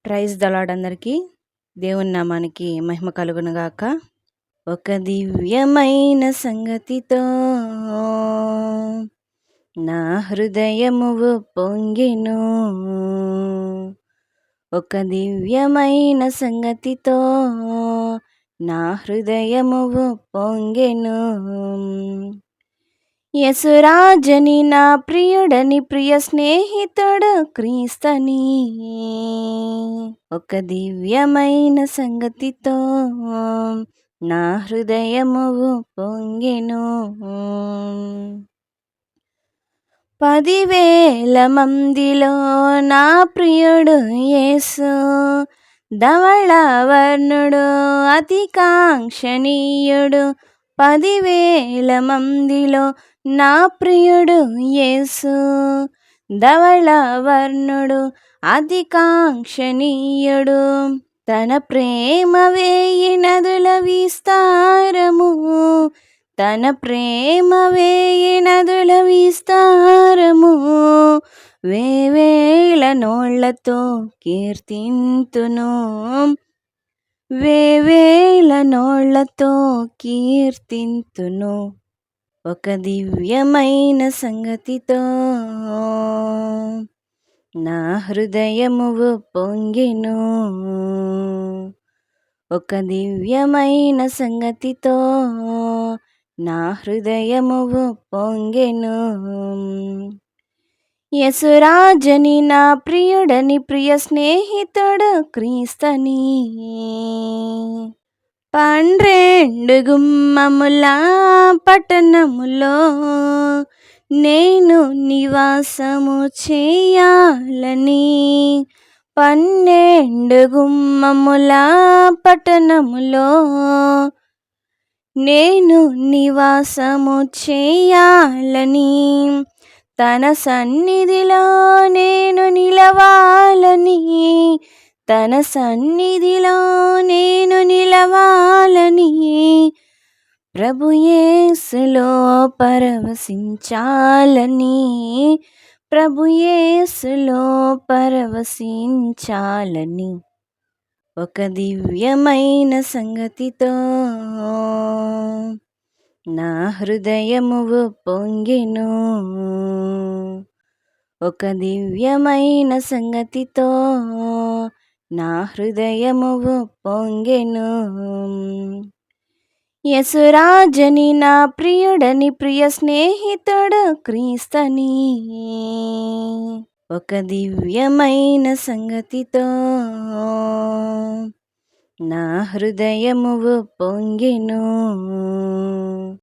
Praise the lord అందరికీ. దేవుని నామానికి మహిమ కలుగునుగాక. ఒక దివ్యమైన సంగతితో నా హృదయము పొంగెను. ఒక దివ్యమైన సంగతితో నా హృదయము పొంగెను. యేసురాజని నా ప్రియుడని, ప్రియ స్నేహితుడు క్రీస్తని, ఒక దివ్యమైన సంగతితో నా హృదయము పొంగెను. 10,000 మందిలో నా ప్రియుడు యేసు, ధవళవర్ణుడు అతి కాంక్షణీయుడు. 10,000 మందిలో నా ప్రియుడు యేసు, ధవళవర్ణుడు అతి కాంక్షణీయుడు. తన ప్రేమ 1000 నదుల విస్తారము, తన ప్రేమ 1000 నదుల విస్తారము. వేవేల నోళ్లతో కీర్తింతును, వేవేల నోళ్లతో కీర్తింతును. ఒక దివ్యమైన సంగతితో నా హృదయము పొంగెను. ఒక దివ్యమైన సంగతితో నా హృదయము పొంగెను. యేసురాజని నా ప్రియుడని, ప్రియ స్నేహితుడు క్రీస్తని, 12 గుమ్మముల పట్టణములో నేను నివాసము చేయాలని, 12 గుమ్మముల పట్టణములో నేను నివాసము చేయాలని, తన సన్నిధిలో నేను నిలవాలని, తన సన్నిధిలో నేను నిలవాలని, ప్రభు యేసులో పరవశించాలని, ప్రభు యేసులో పరవశించాలని. ఒక దివ్యమైన సంగతితో నా హృదయము పొంగెను. ఒక దివ్యమైన సంగతితో నా హృదయము పొంగెను. యేసురాజని నా ప్రియుడని, ప్రియ స్నేహితుడు క్రీస్తని, ఒక దివ్యమైన సంగతితో నా హృదయము పొంగెను.